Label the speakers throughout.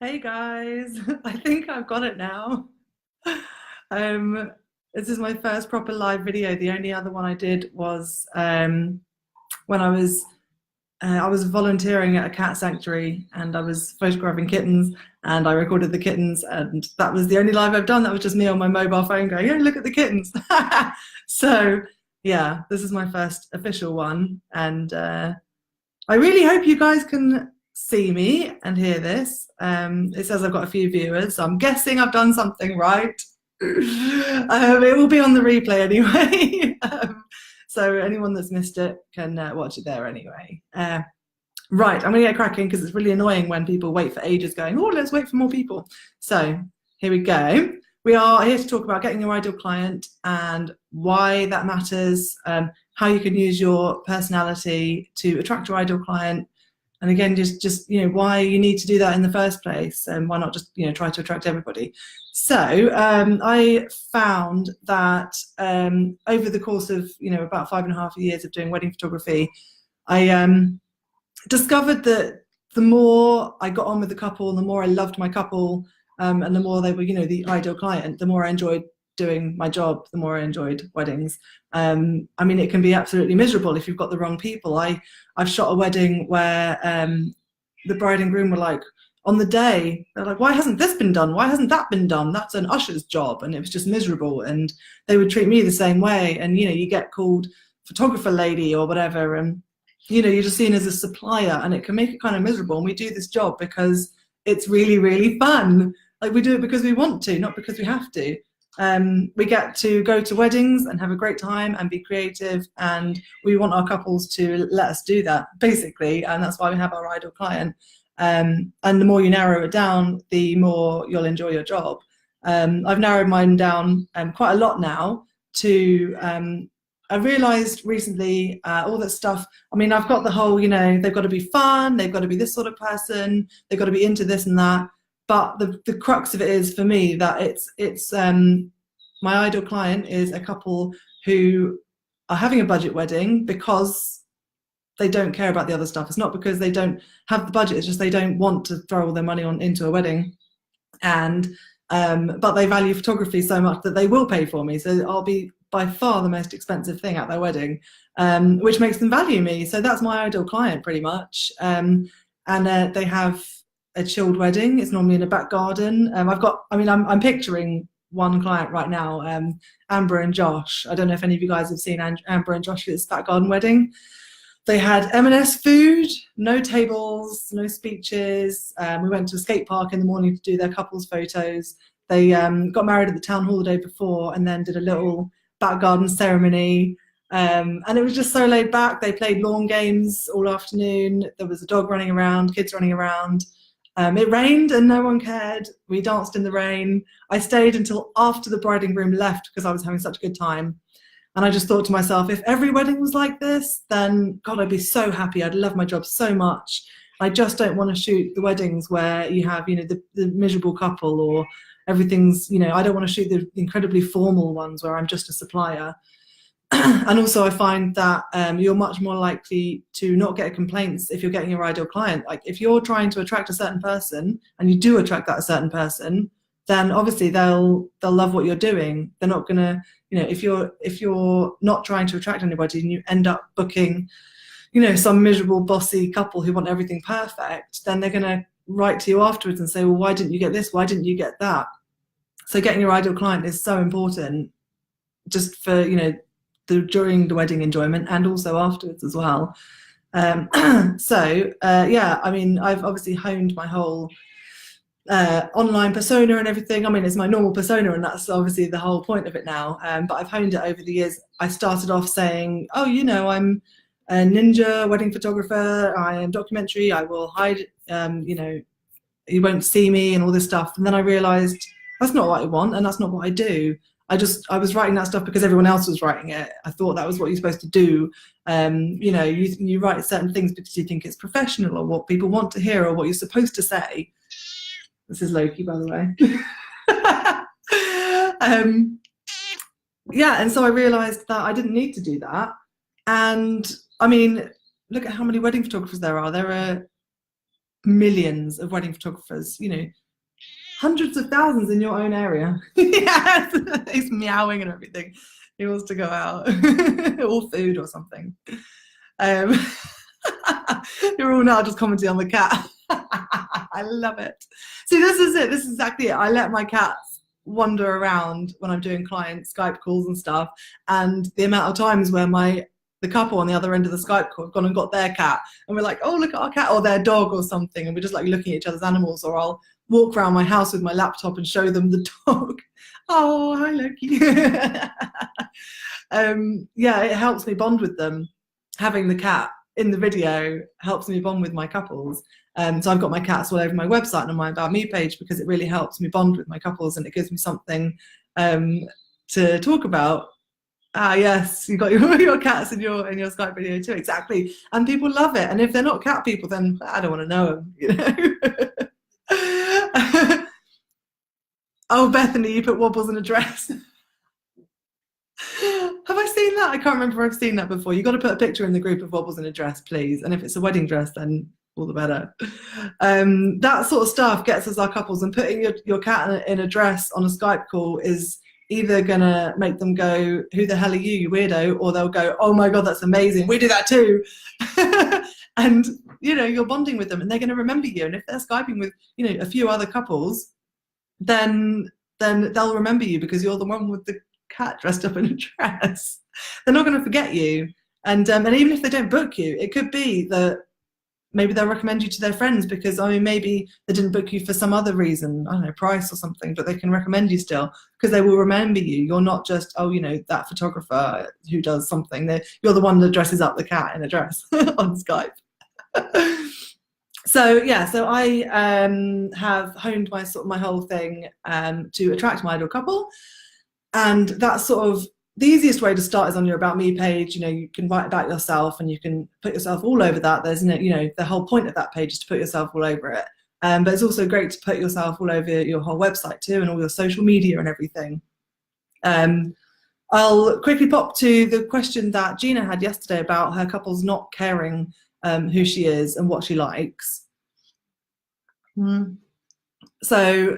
Speaker 1: Hey guys, I think I've got it now. Um, this is my first proper live video. The only other one I did was when I was volunteering at a cat sanctuary and I was photographing kittens and I recorded the kittens, and that was the only live I've done. That was just me on my mobile phone going, "Hey, look at the kittens." So yeah, this is my first official one, and I really hope you guys can see me and hear this. It says I've got a few viewers, so I'm guessing I've done something right. It will be on the replay anyway. So anyone that's missed it can watch it there anyway. Right, I'm going to get cracking because it's really annoying when people wait for ages going, oh, let's wait for more people. So here we go. We are here to talk about getting your ideal client and why that matters, how you can use your personality to attract your ideal client, and again, just why you need to do that in the first place, and why not just try to attract everybody. So I found that over the course of about 5.5 years of doing wedding photography, I discovered that the more I got on with the couple, the more I loved my couple, and the more they were the ideal client, the more I enjoyed doing my job, the more I enjoyed weddings. I mean, it can be absolutely miserable if you've got the wrong people. I've shot a wedding where the bride and groom were like, on the day, they're like, why hasn't this been done? Why hasn't that been done? That's an usher's job. And it was just miserable. And they would treat me the same way. And, you get called photographer lady or whatever. And, you're just seen as a supplier, and it can make it kind of miserable. And we do this job because it's really, really fun. Like, we do it because we want to, not because we have to. We get to go to weddings and have a great time and be creative, and we want our couples to let us do that, basically, and that's why we have our ideal client. And the more you narrow it down, the more you'll enjoy your job. I've narrowed mine down quite a lot now to I realized recently all that stuff. I mean, I've got the whole, they've got to be fun, they've got to be this sort of person, they've got to be into this and that. But the crux of it is, for me, that it's my ideal client is a couple who are having a budget wedding because they don't care about the other stuff. It's not because they don't have the budget, it's just they don't want to throw all their money into a wedding. And but they value photography so much that they will pay for me. So I'll be by far the most expensive thing at their wedding, which makes them value me. So that's my ideal client, pretty much. And they have a chilled wedding. It's normally in a back garden. I'm picturing one client right now, Amber and Josh. I don't know if any of you guys have seen Amber and Josh's back garden wedding. They had M&S food, no tables, no speeches. We went to a skate park in the morning to do their couples photos. They got married at the town hall the day before and then did a little back garden ceremony. And it was just so laid back. They played lawn games all afternoon. There was a dog running around, kids running around. It rained and no one cared. We danced in the rain. I stayed until after the bride and groom left because I was having such a good time. And I just thought to myself, if every wedding was like this, then God, I'd be so happy. I'd love my job so much. I just don't want to shoot the weddings where you have, the miserable couple, or everything's, I don't want to shoot the incredibly formal ones where I'm just a supplier. And also I find that you're much more likely to not get complaints if you're getting your ideal client. Like, if you're trying to attract a certain person and you do attract that certain person, then obviously they'll love what you're doing. They're not gonna, if you're not trying to attract anybody and you end up booking, some miserable bossy couple who want everything perfect, then they're gonna write to you afterwards and say, well, why didn't you get this? Why didn't you get that? So getting your ideal client is so important, just for during the wedding enjoyment and also afterwards as well. Yeah, I mean, I've obviously honed my whole online persona and everything. I mean, it's my normal persona, and that's obviously the whole point of it now. But I've honed it over the years. I started off saying, oh, I'm a ninja wedding photographer, I am documentary, I will hide, you won't see me and all this stuff. And then I realized that's not what I want, and that's not what I do. I was writing that stuff because everyone else was writing it. I thought that was what you're supposed to do. You write certain things because you think it's professional, or what people want to hear, or what you're supposed to say. This is Loki, by the way. Yeah, and so I realized that I didn't need to do that. And I mean, look at how many wedding photographers there are. There are millions of wedding photographers, you know, hundreds of thousands in your own area. Yes, he's meowing and everything. He wants to go out or food or something. You're all now just commenting on the cat. I love it. See, this is it. This is exactly it. I let my cats wander around when I'm doing client Skype calls and stuff. And the amount of times where the couple on the other end of the Skype call have gone and got their cat, and we're like, oh, look at our cat, or their dog or something, and we're just like looking at each other's animals. Or I'll walk around my house with my laptop and show them the dog. Oh, hi, Loki. Yeah, it helps me bond with them. Having the cat in the video helps me bond with my couples. So I've got my cats all over my website and on my About Me page, because it really helps me bond with my couples, and it gives me something to talk about. Ah, yes, you've got your cats in your Skype video too, exactly. And people love it. And if they're not cat people, then I don't want to know them, you know. Oh, Bethany, you put Wobbles in a dress. Have I seen that? I can't remember if I've seen that before. You've got to put a picture in the group of Wobbles in a dress, please. And if it's a wedding dress, then all the better. That sort of stuff gets us our couples, and putting your cat in a dress on a Skype call is either gonna make them go, who the hell are you weirdo, or they'll go, oh my God, that's amazing, we do that too. And you know, you're bonding with them, and they're going to remember you. And if they're Skyping with, you know, a few other couples, then they'll remember you because you're the one with the cat dressed up in a dress. They're not going to forget you. And even if they don't book you, it could be that maybe they'll recommend you to their friends, because I mean, maybe they didn't book you for some other reason, I don't know, price or something, but they can recommend you still, because they will remember you. You're not just, oh, you know, that photographer who does something. You're the one that dresses up the cat in a dress on Skype. So yeah, so I have honed my whole thing to attract my ideal couple, and that's sort of the easiest way to start is on your About Me page. You know, you can write about yourself and you can put yourself all over that. There's no, you know, the whole point of that page is to put yourself all over it. But it's also great to put yourself all over your whole website too, and all your social media and everything. I'll quickly pop to the question that Gina had yesterday about her couples not caring who she is and what she likes. So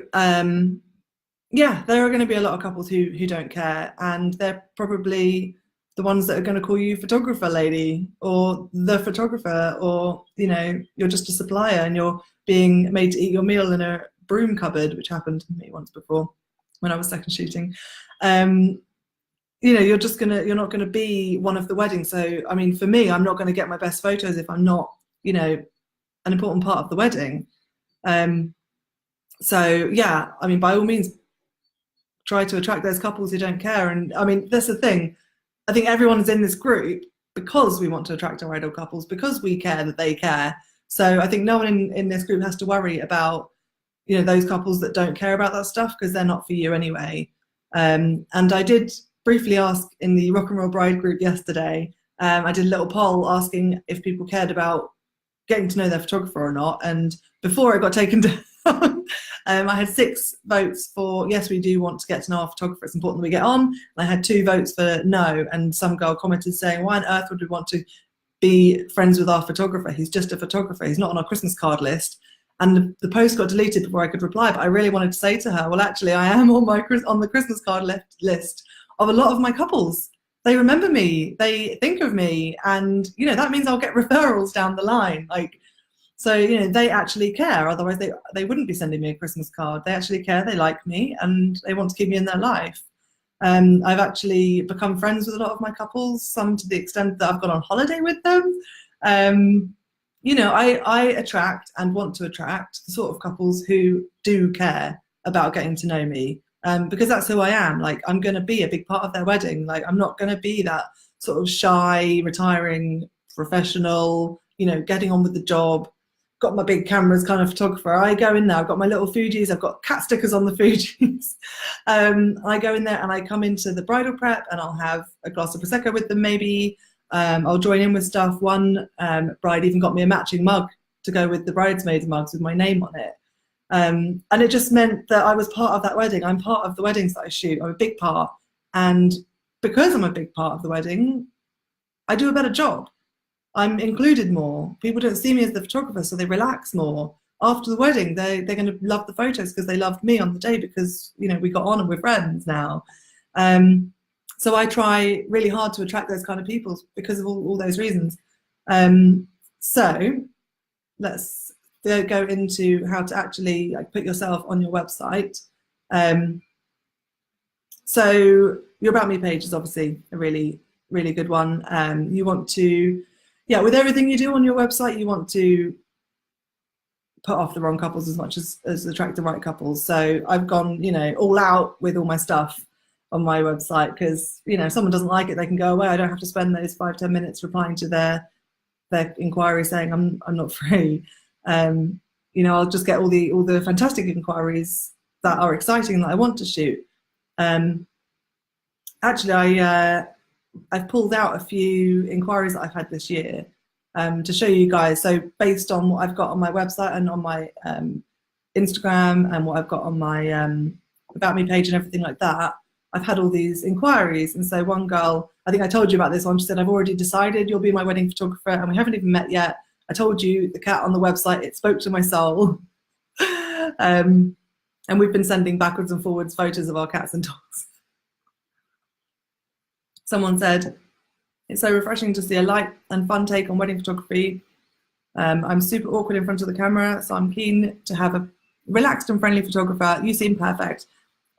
Speaker 1: yeah, there are going to be a lot of couples who don't care, and they're probably the ones that are going to call you photographer lady or the photographer, or you know, you're just a supplier and you're being made to eat your meal in a broom cupboard, which happened to me once before when I was second shooting. You know, you're not gonna be one of the weddings. So I mean, for me, I'm not going to get my best photos if I'm not, you know, an important part of the wedding. So yeah, I mean, by all means, try to attract those couples who don't care. And I mean, that's the thing. I think everyone is in this group because we want to attract our ideal couples, because we care that they care. So I think no one in this group has to worry about, you know, those couples that don't care about that stuff, because they're not for you anyway. And I did briefly ask in the Rock and Roll Bride group yesterday, I did a little poll asking if people cared about getting to know their photographer or not. And before it got taken down, I had 6 votes for yes, we do want to get to know our photographer, it's important that we get on. And I had 2 votes for no, and some girl commented saying, why on earth would we want to be friends with our photographer? He's just a photographer, he's not on our Christmas card list. And the post got deleted before I could reply, but I really wanted to say to her, well, actually, I am on the Christmas card list of a lot of my couples. They remember me, they think of me, and you know, that means I'll get referrals down the line. Like, so, you know, they actually care, otherwise they wouldn't be sending me a Christmas card. They actually care, they like me, and they want to keep me in their life. I've actually become friends with a lot of my couples, some to the extent that I've gone on holiday with them. You know, I attract and want to attract the sort of couples who do care about getting to know me, because that's who I am. Like, I'm going to be a big part of their wedding. Like, I'm not going to be that sort of shy, retiring professional, you know, getting on with the job, got my big cameras kind of photographer. I go in there, I've got my little Fuji's, I've got cat stickers on the Fuji's. I go in there and I come into the bridal prep and I'll have a glass of Prosecco with them maybe. I'll join in with stuff. One bride even got me a matching mug to go with the bridesmaids mugs with my name on it. And it just meant that I was part of that wedding. I'm part of the weddings that I shoot. I'm a big part. And because I'm a big part of the wedding, I do a better job. I'm included more. People don't see me as the photographer, so they relax more. after the wedding, they're going to love the photos because they loved me on the day, because, you know, we got on and we're friends now. So I try really hard to attract those kind of people because of all those reasons. So let's go into how to actually like put yourself on your website. So your About Me page is obviously a really, really good one. You want to, yeah, with everything you do on your website, you want to put off the wrong couples as much as attract the right couples. So I've gone, you know, all out with all my stuff on my website, because, you know, if someone doesn't like it, they can go away. I don't have to spend those 5-10 minutes replying to their inquiry saying I'm not free. You know, I'll just get all the fantastic inquiries that are exciting that I want to shoot. Actually, I've pulled out a few inquiries that I've had this year to show you guys. So based on what I've got on my website and on my Instagram and what I've got on my About Me page and everything like that, I've had all these inquiries. And so one girl, I think I told you about this one, she said, I've already decided you'll be my wedding photographer and we haven't even met yet. I told you, the cat on the website, it spoke to my soul. And we've been sending backwards and forwards photos of our cats and dogs. Someone said, it's so refreshing to see a light and fun take on wedding photography. I'm super awkward in front of the camera, so I'm keen to have a relaxed and friendly photographer. You seem perfect.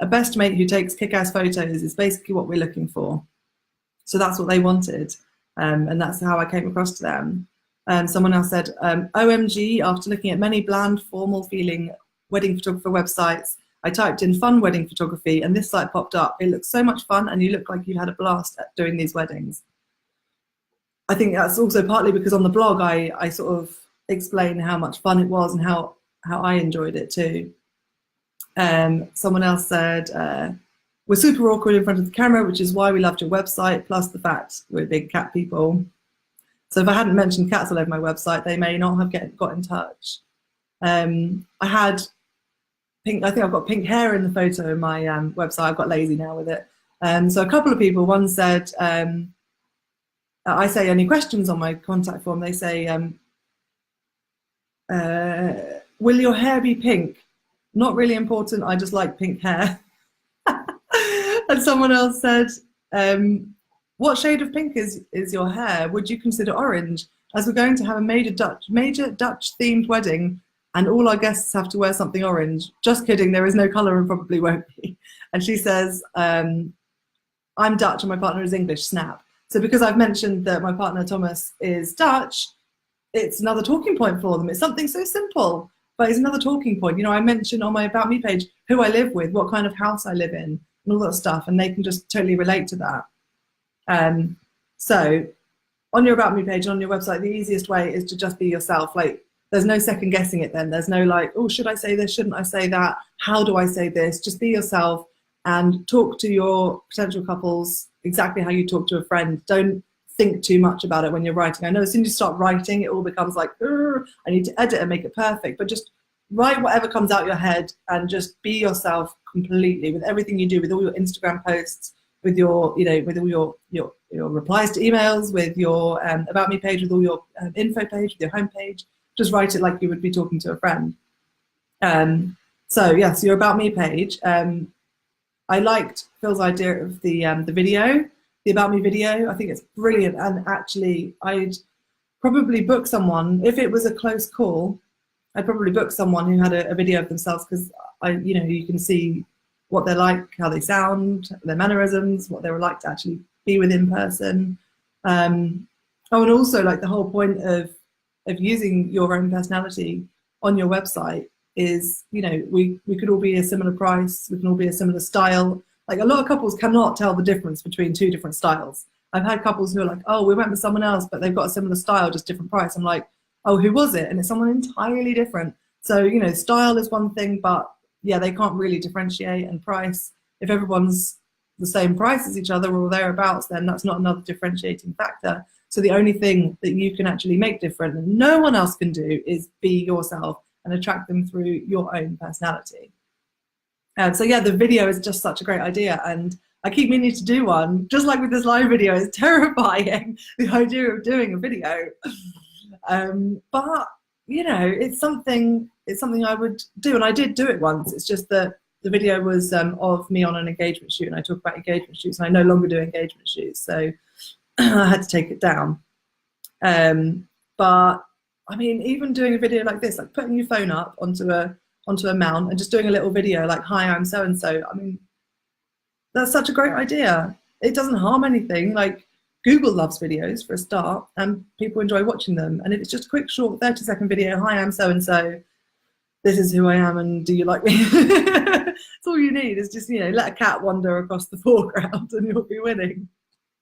Speaker 1: A best mate who takes kick-ass photos is basically what we're looking for. So that's what they wanted, and that's how I came across to them. Someone else said, OMG, after looking at many bland, formal-feeling wedding photographer websites, I typed in fun wedding photography and this site popped up. It looks so much fun and you look like you had a blast at doing these weddings. I think that's also partly because on the blog I sort of explain how much fun it was and how I enjoyed it too. Someone else said, we're super awkward in front of the camera, which is why we loved your website, plus the fact we're big cat people. So if I hadn't mentioned cats all over my website, they may not have got in touch. I had pink, I think I've got pink hair in the photo in my website. I've got lazy now with it. So a couple of people, one said, I say any questions on my contact form, they say, will your hair be pink? Not really important, I just like pink hair. And someone else said, what shade of pink is your hair? Would you consider orange? As we're going to have a major Dutch themed wedding and all our guests have to wear something orange. Just kidding, there is no colour and probably won't be. And she says, I'm Dutch and my partner is English, snap. So because I've mentioned that my partner Thomas is Dutch, it's another talking point for them. It's something so simple, but it's another talking point. You know, I mentioned on my About Me page who I live with, what kind of house I live in, and all that stuff, and they can just totally relate to that. So on your About Me page, on your website, the easiest way is to just be yourself. Like, there's no second guessing it then. There's no like, oh, should I say this? Shouldn't I say that? How do I say this? Just be yourself and talk to your potential couples exactly how you talk to a friend. Don't think too much about it when you're writing. I know as soon as you start writing, it all becomes like, I need to edit and make it perfect. But just write whatever comes out your head and just be yourself completely with everything you do, with all your Instagram posts, with your, you know, with all your replies to emails, with your About Me page, with all your info page, with your homepage. Just write it like you would be talking to a friend. So yes, your About Me page. I liked Phil's idea of the video, the About Me video. I think it's brilliant, and actually I'd probably book someone, if it was a close call, I'd probably book someone who had a video of themselves, because you know, you can see what they're like, how they sound, their mannerisms, what they were like to actually be with in person. Oh, and also like the whole point of using your own personality on your website is, you know, we could all be a similar price, we can all be a similar style. Like a lot of couples cannot tell the difference between two different styles. I've had couples who are like, oh, we went with someone else, but they've got a similar style, just different price. I'm like, oh, who was it? And it's someone entirely different. So, you know, style is one thing, but yeah, they can't really differentiate. And price, if everyone's the same price as each other or thereabouts, then that's not another differentiating factor. So the only thing that you can actually make different and no one else can do is be yourself and attract them through your own personality. And so yeah, the video is just such a great idea, and I keep meaning to do one, just like with this live video. It's terrifying, the idea of doing a video. But you know, it's something it's something I would do, and I did do it once. It's just that the video was of me on an engagement shoot, and I talk about engagement shoots, and I no longer do engagement shoots, so I had to take it down. But I mean, even doing a video like this, like putting your phone up onto a mount and just doing a little video like, hi, I'm so and so. I mean, that's such a great idea. It doesn't harm anything. Like, Google loves videos for a start, and people enjoy watching them. And if it's just a quick, short 30-second video, hi, I'm so and so, this is who I am, and do you like me? That's all you need, is just, you know, let a cat wander across the foreground and you'll be winning.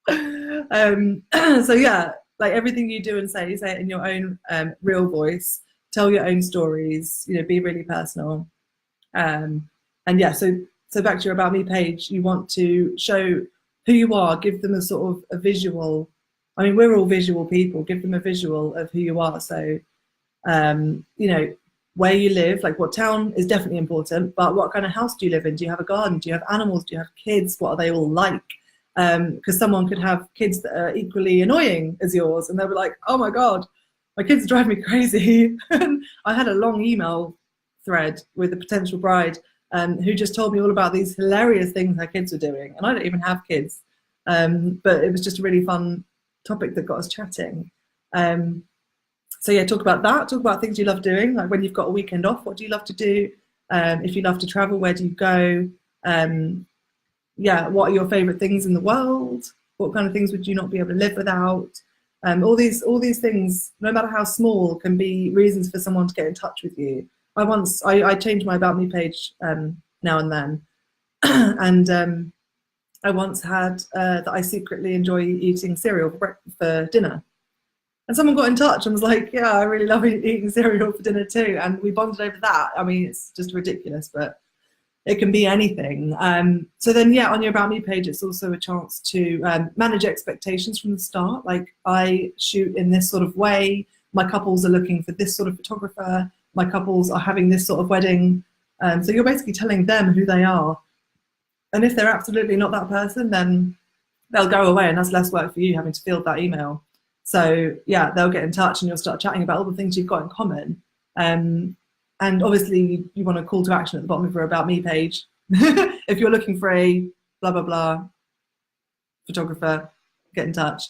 Speaker 1: So yeah, like everything you do and say it in your own real voice, tell your own stories, you know, be really personal. And yeah, so back to your About Me page, you want to show who you are, give them a sort of a visual. I mean, we're all visual people, give them a visual of who you are. So, you know, where you live, like what town is definitely important, but what kind of house do you live in? Do you have a garden? Do you have animals? Do you have kids? What are they all like? Because someone could have kids that are equally annoying as yours, and they'll be like, oh my God, my kids drive me crazy. I had a long email thread with a potential bride who just told me all about these hilarious things her kids were doing. And I don't even have kids, but it was just a really fun topic that got us chatting. So yeah, talk about that, talk about things you love doing, like when you've got a weekend off, what do you love to do? If you love to travel, where do you go? Yeah, what are your favorite things in the world? What kind of things would you not be able to live without? All these things, no matter how small, can be reasons for someone to get in touch with you. I change my About Me page now and then, and I once had that I secretly enjoy eating cereal for dinner, and someone got in touch and was like, yeah, I really love eating cereal for dinner too, and we bonded over that. I mean, it's just ridiculous, but it can be anything. So then, yeah, on your About Me page, it's also a chance to manage expectations from the start. Like, I shoot in this sort of way, my couples are looking for this sort of photographer, my couples are having this sort of wedding. So you're basically telling them who they are. And if they're absolutely not that person, then they'll go away, and that's less work for you having to field that email. So yeah, they'll get in touch and you'll start chatting about all the things you've got in common. And obviously you want a call to action at the bottom of your About Me page. If you're looking for a blah, blah, blah photographer, get in touch.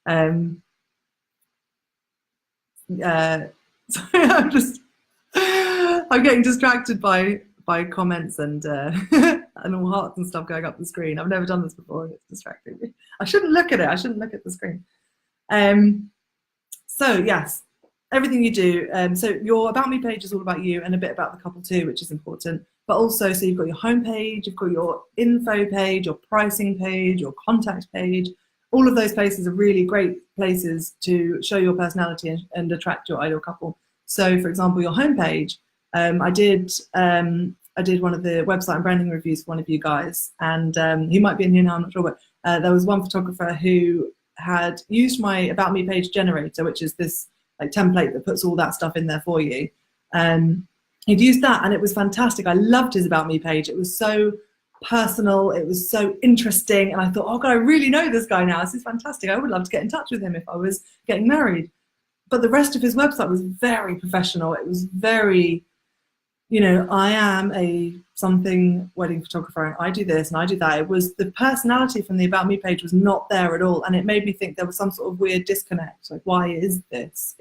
Speaker 1: Sorry, I'm getting distracted by comments and and all hearts and stuff going up the screen. I've never done this before, and it's distracting me. I shouldn't look at it. I shouldn't look at the screen. So yes, everything you do. So your About Me page is all about you and a bit about the couple too, which is important. But also, so you've got your home page, you've got your info page, your pricing page, your contact page. All of those places are really great places to show your personality and attract your ideal couple. So, for example, your homepage. I did one of the website and branding reviews for one of you guys, and he might be in here now, I'm not sure, but there was one photographer who had used my About Me page generator, which is this like template that puts all that stuff in there for you. He'd used that, and it was fantastic. I loved his About Me page. It was so personal, it was so interesting, and I thought, oh God, I really know this guy now. This is fantastic. I would love to get in touch with him if I was getting married. But the rest of his website was very professional. It was very, you know, I am a something wedding photographer, and I do this and I do that. It was, the personality from the About Me page was not there at all, and it made me think there was some sort of weird disconnect. Like, why is this?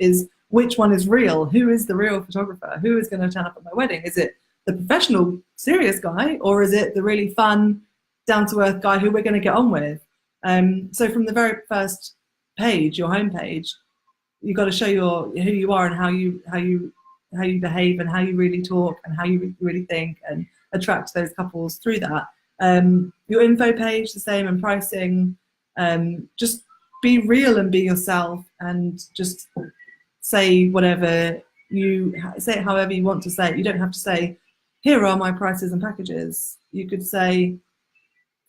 Speaker 1: Which one is real? Who is the real photographer? Who is going to turn up at my wedding? Is it the professional, serious guy, or is it the really fun, down-to-earth guy who we're going to get on with? So from the very first page, your homepage, you've got to show who you are and how you behave and how you really talk and how you really think, and attract those couples through that. Your info page, the same, and pricing. Just be real and be yourself, and just say whatever say it however you want to say it. You don't have to say, here are my prices and packages. You could say,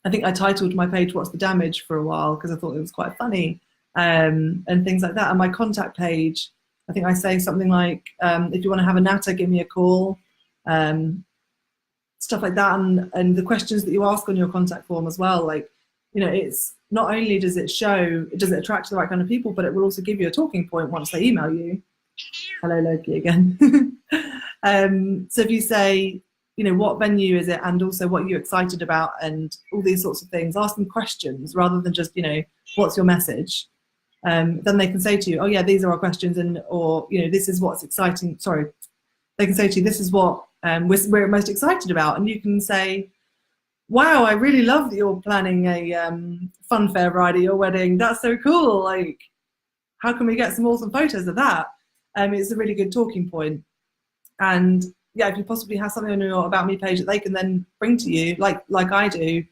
Speaker 1: I think I titled my page "What's the Damage" for a while because I thought it was quite funny, and things like that. And my contact page, I think I say something like, if you want to have a natter, give me a call, stuff like that. And the questions that you ask on your contact form as well, like, you know, it's not only does it attract the right kind of people, but it will also give you a talking point once they email you. Hello, Loki again. So if you say, you know, what venue is it, and also what you're excited about, and all these sorts of things, ask them questions rather than just, you know, what's your message? Then they can say to you, oh yeah, these are our questions, and or, you know, this is what's exciting. Sorry, they can say to you, this is what we're most excited about, and you can say, wow, I really love that you're planning a fun fair ride at your wedding. That's so cool. Like, how can we get some awesome photos of that? It's a really good talking point. And yeah, if you possibly have something on your About Me page that they can then bring to you, like I do,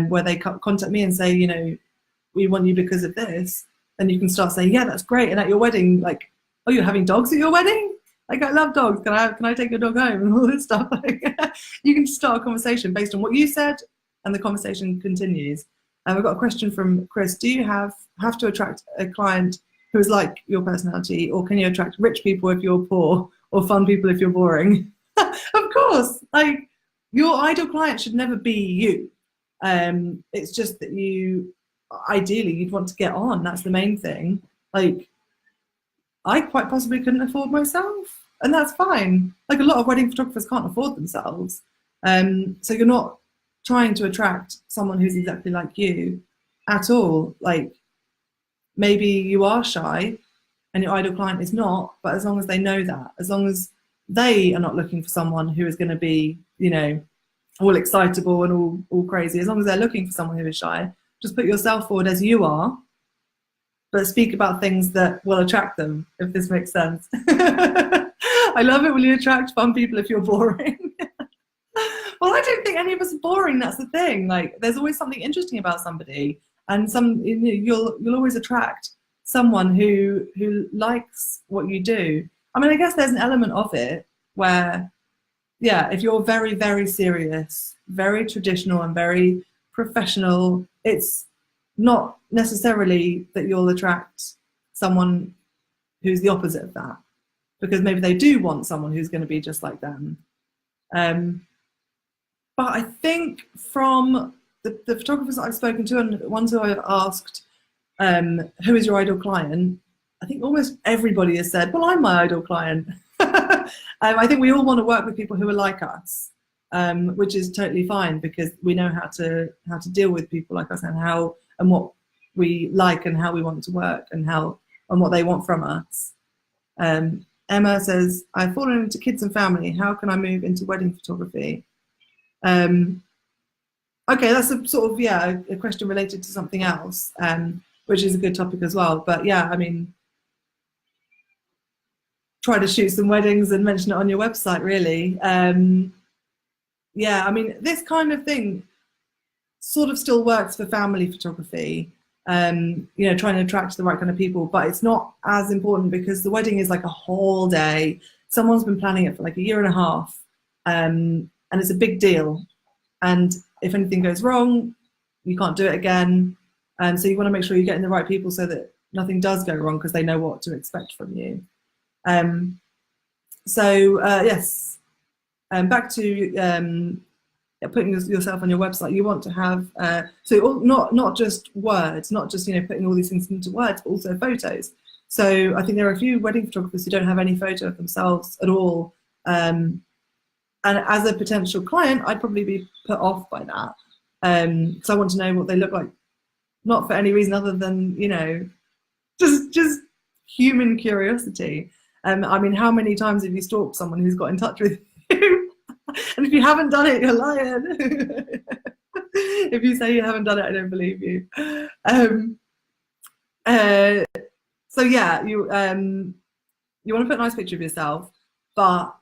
Speaker 1: where they contact me and say, you know, we want you because of this, then you can start saying, yeah, that's great. And at your wedding, like, oh, you're having dogs at your wedding? Like, I love dogs. Can I take your dog home and all this stuff? Like, you can start a conversation based on what you said, and the conversation continues. We've got a question from Chris. Do you have to attract a client who is like your personality, or can you attract rich people if you're poor, or fun people if you're boring? Of course, like, your ideal client should never be you. It's just that you, ideally, you'd want to get on. That's the main thing. Like, I quite possibly couldn't afford myself, and that's fine. Like, a lot of wedding photographers can't afford themselves. So you're not trying to attract someone who's exactly like you at all. Like, maybe you are shy and your ideal client is not, but as long as they know that, as long as they are not looking for someone who is going to be, you know, all excitable and all crazy, as long as they're looking for someone who is shy, just put yourself forward as you are, but speak about things that will attract them, if this makes sense. I love it when you attract fun people if you're boring. Well, I don't think any of us are boring. That's the thing. Like, there's always something interesting about somebody, and you'll always attract someone who likes what you do. I mean, I guess there's an element of it where, yeah, if you're very, very serious, very traditional and very professional, it's not necessarily that you'll attract someone who's the opposite of that, because maybe they do want someone who's going to be just like them. But I think from the photographers that I've spoken to and the ones who I've asked, who is your ideal client, I think almost everybody has said, well, I'm my ideal client. I think we all want to work with people who are like us, which is totally fine, because we know how to deal with people like us, and what we like and how we want to work, and what they want from us. Emma says, I've fallen into kids and family. How can I move into wedding photography? Okay, that's a sort of, yeah, a question related to something else, which is a good topic as well. But yeah, I mean, try to shoot some weddings and mention it on your website, really. Yeah, I mean, this kind of thing sort of still works for family photography, you know, trying to attract the right kind of people, but it's not as important, because the wedding is like a whole day. Someone's been planning it for like a year and a half, and it's a big deal. And if anything goes wrong, you can't do it again. And so you want to make sure you're getting the right people so that nothing does go wrong, because they know what to expect from you. Yes, back to putting yourself on your website. You want to have not just words, not just, you know, putting all these things into words, but also photos. So I think there are a few wedding photographers who don't have any photo of themselves at all. And as a potential client, I'd probably be put off by that, because I want to know what they look like, not for any reason other than, you know, just human curiosity. I mean, how many times have you stalked someone who's got in touch with you? And if you haven't done it, you're lying. If you say you haven't done it, I don't believe you. So yeah, you want to put a nice picture of yourself, but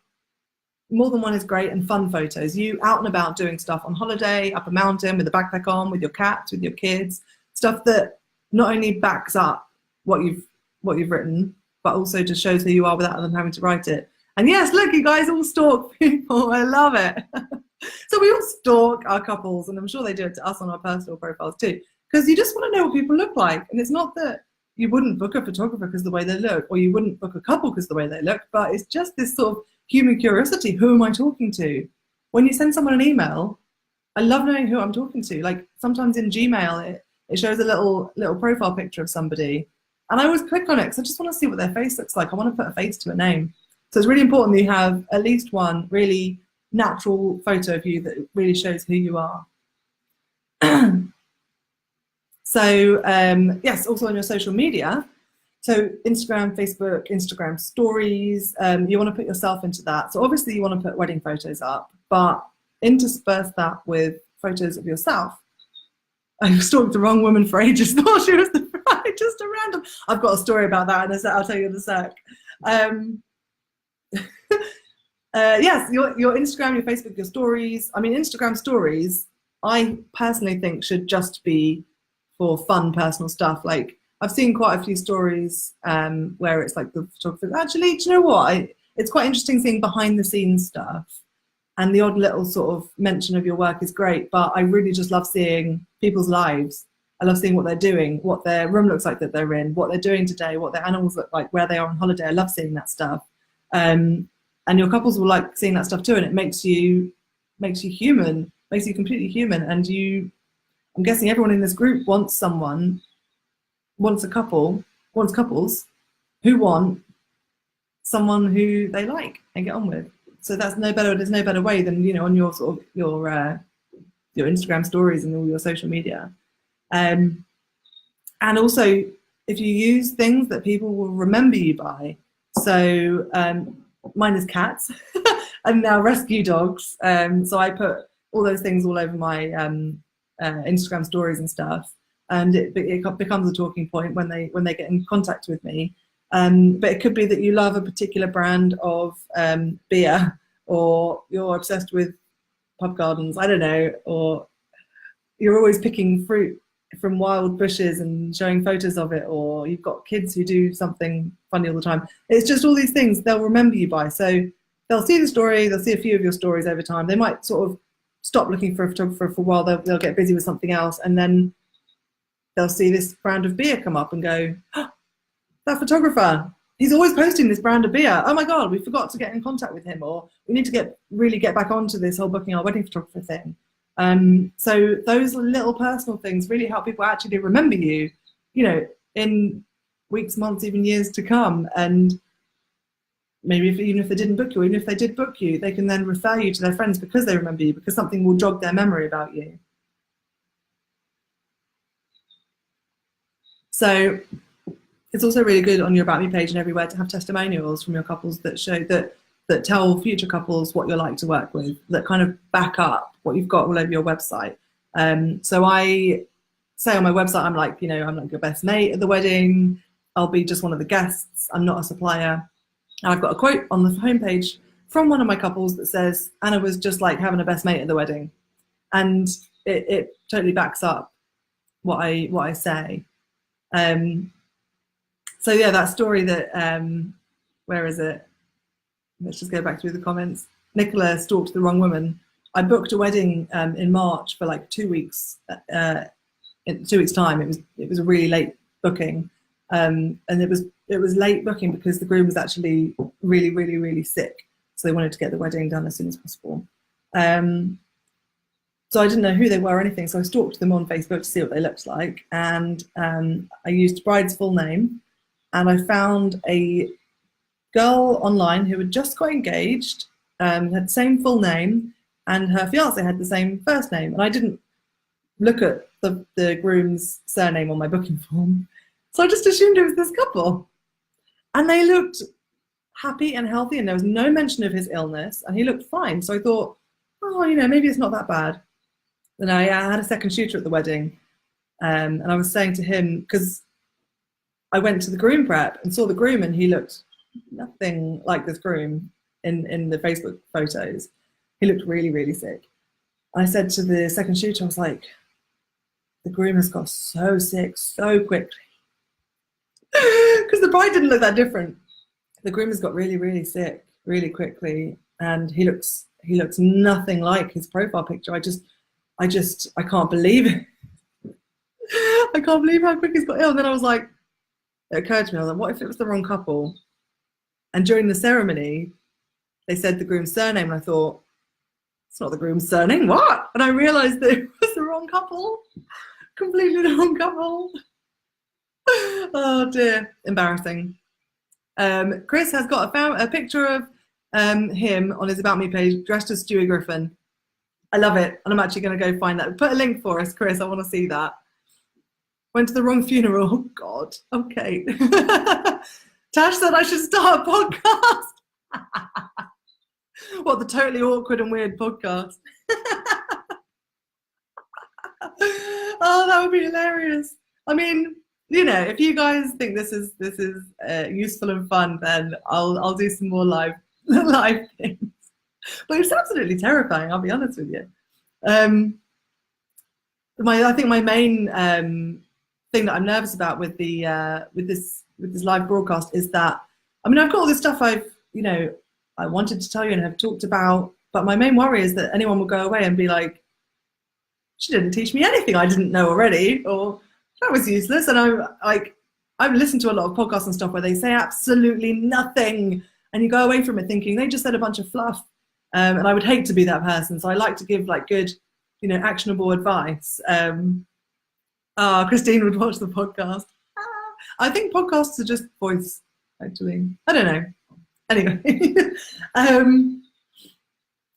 Speaker 1: more than one is great, and fun photos. You out and about doing stuff on holiday, up a mountain with a backpack on, with your cats, with your kids, stuff that not only backs up what you've written, but also just shows who you are without them having to write it. And yes, look, you guys all stalk people. I love it. So we all stalk our couples, and I'm sure they do it to us on our personal profiles too, because you just want to know what people look like. And it's not that you wouldn't book a photographer because the way they look, or you wouldn't book a couple because the way they look, but it's just this sort of human curiosity. Who am I talking to? When you send someone an email, I love knowing who I'm talking to. Like, sometimes in Gmail, it shows a little profile picture of somebody, and I always click on it because I just want to see what their face looks like. I want to put a face to a name. So it's really important that you have at least one really natural photo of you that really shows who you are. So yes, also on your social media. So Instagram, Facebook, Instagram stories, you want to put yourself into that. So obviously you want to put wedding photos up, but intersperse that with photos of yourself. I stalked the wrong woman for ages, thought she was just a random. I've got a story about that in a sec, I'll tell you in a sec. Yes, your Instagram, your Facebook, your stories. I mean, Instagram stories, I personally think should just be for fun, personal stuff. Like, I've seen quite a few stories where it's like the photographer. Actually, do you know what? It's quite interesting seeing behind the scenes stuff, and the odd little sort of mention of your work is great. But I really just love seeing people's lives. I love seeing what they're doing, what their room looks like that they're in, what they're doing today, what their animals look like, where they are on holiday. I love seeing that stuff. And your couples will like seeing that stuff too, and it makes you human, makes you completely human. And I'm guessing everyone in this group wants couples who want someone who they like and get on with. So there's no better way than, you know, on your sort of your Instagram stories and all your social media. And also, if you use things that people will remember you by. So mine is cats and now rescue dogs. So I put all those things all over my Instagram stories and stuff, and it becomes a talking point when they get in contact with me. But it could be that you love a particular brand of beer, or you're obsessed with pub gardens, I don't know, or you're always picking fruit from wild bushes and showing photos of it, or you've got kids who do something funny all the time. It's just all these things they'll remember you by. So they'll see the story, they'll see a few of your stories over time. They might sort of stop looking for a photographer for a while, they'll get busy with something else, and then they'll see this brand of beer come up and go, oh, that photographer, he's always posting this brand of beer. Oh my God, we forgot to get in contact with him, or we need to really get back onto this whole booking our wedding photographer thing. So those little personal things really help people actually remember you, you know, in weeks, months, even years to come. And maybe even if they didn't book you, even if they did book you, they can then refer you to their friends because they remember you, because something will jog their memory about you. So it's also really good on your About Me page and everywhere to have testimonials from your couples that show that tell future couples what you're like to work with, that kind of back up what you've got all over your website. So I say on my website, I'm like, you know, I'm like your best mate at the wedding. I'll be just one of the guests. I'm not a supplier. And I've got a quote on the homepage from one of my couples that says, Anna was just like having a best mate at the wedding. And it totally backs up what I say. So yeah, that story that, where is it? Let's just go back through the comments. Nicola stalked the wrong woman. I booked a wedding in March for like 2 weeks. In 2 weeks' time, it was a really late booking, and it was late booking because the groom was actually really, really, really sick. So they wanted to get the wedding done as soon as possible. So I didn't know who they were or anything. So I stalked them on Facebook to see what they looked like, and I used the bride's full name, and I found a girl online who had just got engaged, had the same full name, and her fiance had the same first name. And I didn't look at the groom's surname on my booking form, so I just assumed it was this couple. And they looked happy and healthy, and there was no mention of his illness, and he looked fine. So I thought, oh, you know, maybe it's not that bad. And I had a second shooter at the wedding, and I was saying to him, because I went to the groom prep and saw the groom, and he looked nothing like this groom in the Facebook photos. He looked really, really sick. I said to the second shooter, I was like, the groom has got so sick so quickly. Because the bride didn't look that different. The groom has got really, really sick really quickly, and he looks nothing like his profile picture. I can't believe it. I can't believe how quick he's got ill. And then I was like, it occurred to me, I was like, what if it was the wrong couple? And during the ceremony, they said the groom's surname, and I thought, it's not the groom's surname, what? And I realized that it was the wrong couple, completely the wrong couple. Oh dear, embarrassing. Chris has got a picture of him on his About Me page dressed as Stewie Griffin. I love it, and I'm actually going to go find that. Put a link for us, Chris. I want to see that. Went to the wrong funeral. Oh, God. Okay. Tash said I should start a podcast. What, the totally awkward and weird podcast? Oh, that would be hilarious. I mean, you know, if you guys think this is useful and fun, then I'll do some more live things. But it's absolutely terrifying, I'll be honest with you. I think my main thing that I'm nervous about with the with this live broadcast is that, I mean, I've got all this stuff I wanted to tell you and have talked about, but my main worry is that anyone will go away and be like, she didn't teach me anything I didn't know already, or that was useless. And I've listened to a lot of podcasts and stuff where they say absolutely nothing, and you go away from it thinking they just said a bunch of fluff. And I would hate to be that person, so I like to give like good, actionable advice. Christine would watch the podcast. I think podcasts are just voice, actually. I don't know. Anyway.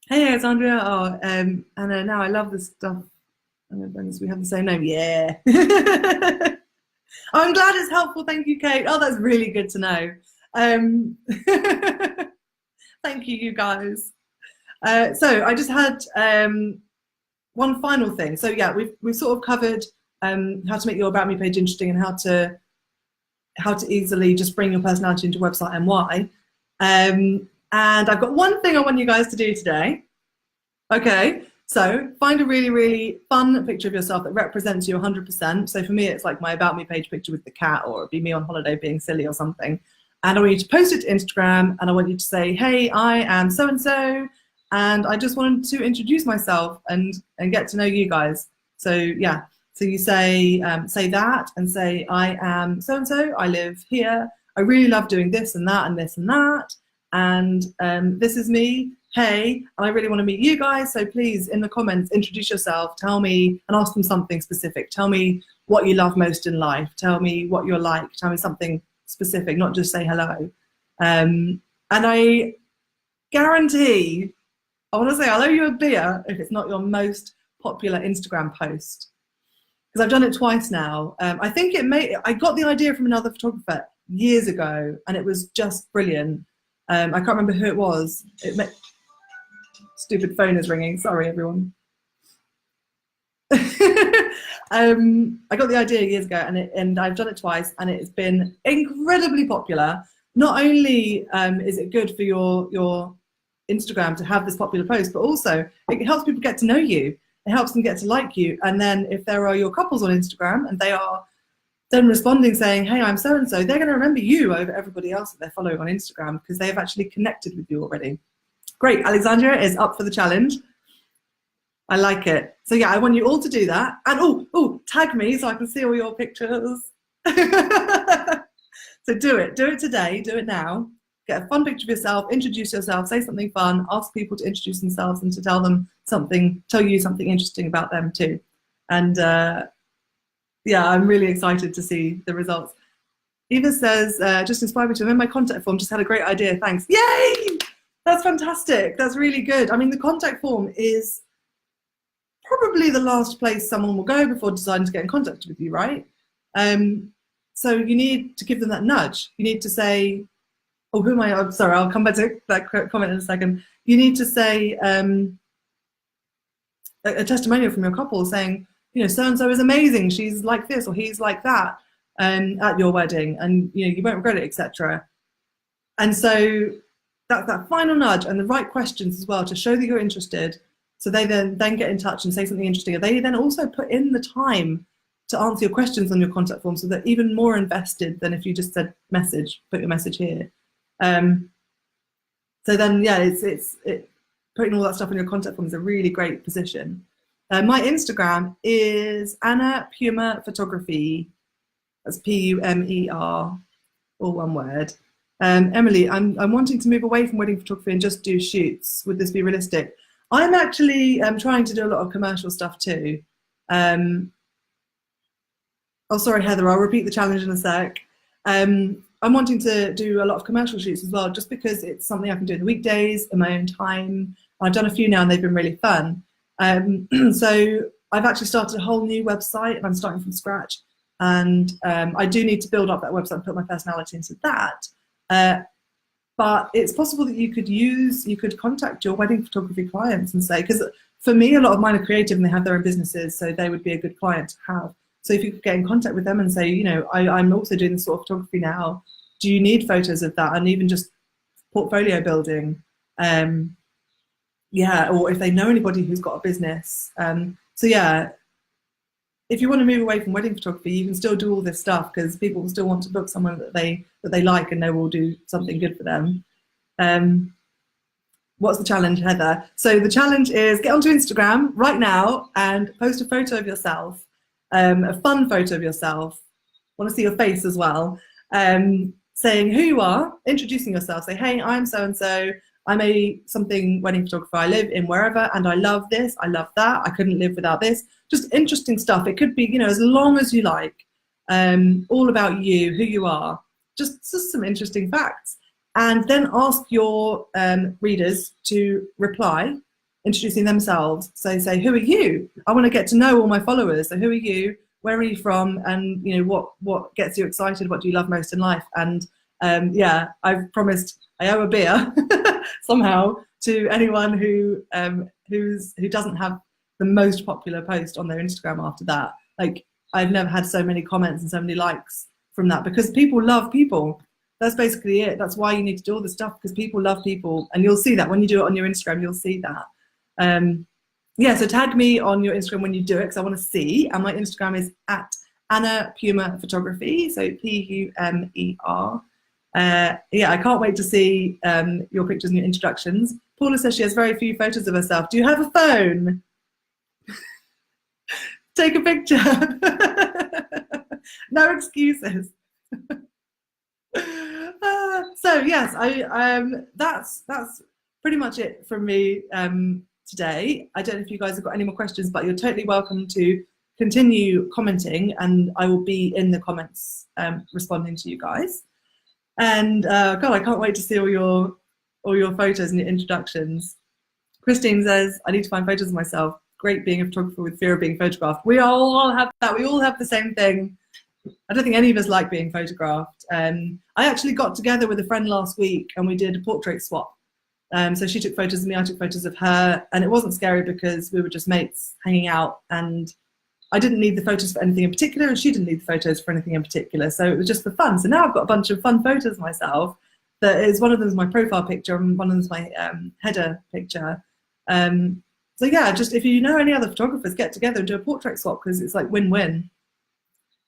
Speaker 1: Hey, it's Andrea. Oh, Anna, now I love this stuff. We have the same name. Yeah. I'm glad it's helpful. Thank you, Kate. Oh, that's really good to know. Thank you, you guys. So I just had one final thing. So yeah, we've sort of covered how to make your About Me page interesting and how to easily just bring your personality into a website and why. And I've got one thing I want you guys to do today. Okay, so find a really, really fun picture of yourself that represents you 100%. So for me, it's like my About Me page picture with the cat, or it'd be me on holiday being silly or something. And I want you to post it to Instagram, and I want you to say, hey, I am so-and-so, and I just wanted to introduce myself and get to know you guys. So yeah, so you say that, and say, I am so-and-so, I live here, I really love doing this and that and this and that, and this is me, hey, and I really want to meet you guys, so please, in the comments, introduce yourself, tell me, and ask them something specific. Tell me what you love most in life, tell me what you're like, tell me something specific, not just say hello. And I guarantee, I want to say I'll owe you a beer if it's not your most popular Instagram post, because I've done it twice now. I think I got the idea from another photographer years ago, and it was just brilliant. I can't remember who it was. Stupid phone is ringing. Sorry, everyone. I got the idea years ago, and I've done it twice, and it's been incredibly popular. Not only is it good for your Instagram to have this popular post, but also it helps people get to know you. It helps them get to like you. And then if there are your couples on Instagram and they are then responding saying, hey, I'm so-and-so, they're going to remember you over everybody else that they're following on Instagram because they have actually connected with you already. Great, Alexandria is up for the challenge. I like it. So yeah, I want you all to do that. And tag me so I can see all your pictures. So do it today, do it now. Get a fun picture of yourself, introduce yourself, say something fun, ask people to introduce themselves and to tell you something interesting about them too. And yeah, I'm really excited to see the results. Eva says, just inspired me to amend my contact form, just had a great idea, thanks. Yay! That's fantastic, that's really good. I mean, the contact form is probably the last place someone will go before deciding to get in contact with you, right? So you need to give them that nudge. You need to say, oh, who am I? I'm sorry, I'll come back to that comment in a second. You need to say a testimonial from your couple saying, so-and-so is amazing, she's like this or he's like that at your wedding, and you won't regret it, etc. And so that's that final nudge and the right questions as well to show that you're interested, so they then get in touch and say something interesting. And they then also put in the time to answer your questions on your contact form, so they're even more invested than if you just said message, put your message here. So then, yeah, it's putting all that stuff in your contact form is a really great position. My Instagram is Anna Pumer Photography. That's Pumer, all one word. Emily, I'm wanting to move away from wedding photography and just do shoots. Would this be realistic? I'm actually trying to do a lot of commercial stuff too. Oh, sorry, Heather, I'll repeat the challenge in a sec. I'm wanting to do a lot of commercial shoots as well, just because it's something I can do in the weekdays in my own time. I've done a few now and they've been really fun. So I've actually started a whole new website and I'm starting from scratch. And I do need to build up that website and put my personality into that. But it's possible that you could contact your wedding photography clients and say, because for me, a lot of mine are creative and they have their own businesses, so they would be a good client to have. So if you could get in contact with them and say, you know, I'm also doing this sort of photography now. Do you need photos of that? And even just portfolio building. Yeah, or if they know anybody who's got a business. So yeah, if you want to move away from wedding photography, you can still do all this stuff because people will still want to book someone that they like and know will do something good for them. What's the challenge, Heather? So the challenge is get onto Instagram right now and post a photo of yourself, a fun photo of yourself. I want to see your face as well. Saying who you are, introducing yourself. Say, hey, I'm so-and-so. I'm a something wedding photographer. I live in wherever and I love this, I love that. I couldn't live without this. Just interesting stuff. It could be, you know, as long as you like, all about you, who you are, just some interesting facts. And then ask your readers to reply, introducing themselves. So say, who are you? I want to get to know all my followers. So who are you? Where are you from? And you know, what gets you excited? What do you love most in life? And yeah, I've promised I owe a beer somehow to anyone who doesn't have the most popular post on their Instagram after that. Like, I've never had so many comments and so many likes from that, because people love people. That's basically it. That's why you need to do all this stuff, because people love people, and you'll see that when you do it on your Instagram. You'll see that. Yeah, so tag me on your Instagram when you do it, because I want to see. And my Instagram is at Anna Pumer Photography, so Pumer. Yeah, I can't wait to see your pictures and your introductions. Paula says she has very few photos of herself. Do you have a phone? Take a picture. No excuses. So yes, that's pretty much it from me today. I don't know if you guys have got any more questions, but you're totally welcome to continue commenting, and I will be in the comments responding to you guys. And God, I can't wait to see all your photos and your introductions. Christine says, I need to find photos of myself. Great being a photographer with fear of being photographed. We all have that. We all have the same thing. I don't think any of us like being photographed. I actually got together with a friend last week and we did a portrait swap. So she took photos of me, I took photos of her, and it wasn't scary because we were just mates hanging out, and I didn't need the photos for anything in particular and she didn't need the photos for anything in particular. So it was just for fun. So now I've got a bunch of fun photos of myself. That is, one of them is my profile picture and one of them is my header picture. So yeah, just if you know any other photographers, get together and do a portrait swap, because it's like win-win.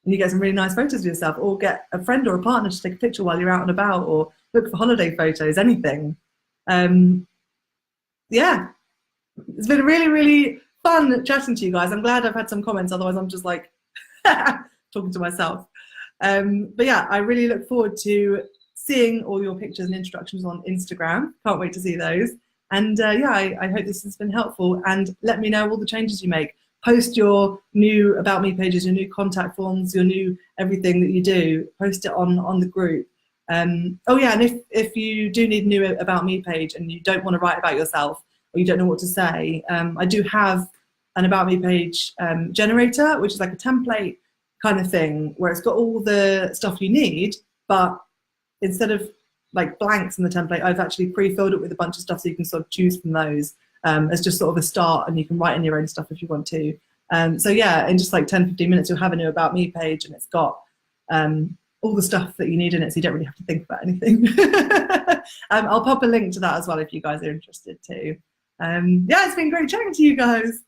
Speaker 1: And you get some really nice photos of yourself, or get a friend or a partner to take a picture while you're out and about, or look for holiday photos, anything. Yeah, it's been really, really fun chatting to you guys. I'm glad I've had some comments, otherwise I'm just like talking to myself. But yeah, I really look forward to seeing all your pictures and introductions on Instagram. Can't wait to see those. And yeah, I hope this has been helpful, and let me know all the changes you make. Post your new About Me pages, your new contact forms, your new everything that you do. Post it on the group. Oh yeah, and if you do need a new About Me page and you don't want to write about yourself, or you don't know what to say, I do have an About Me page generator, which is like a template kind of thing, where it's got all the stuff you need, but instead of like blanks in the template, I've actually pre-filled it with a bunch of stuff, so you can sort of choose from those as just sort of a start, and you can write in your own stuff if you want to. So yeah, in just like 10-15 minutes, you'll have a new About Me page, and it's got all the stuff that you need in it, so you don't really have to think about anything. I'll pop a link to that as well if you guys are interested too. Yeah, it's been great chatting to you guys.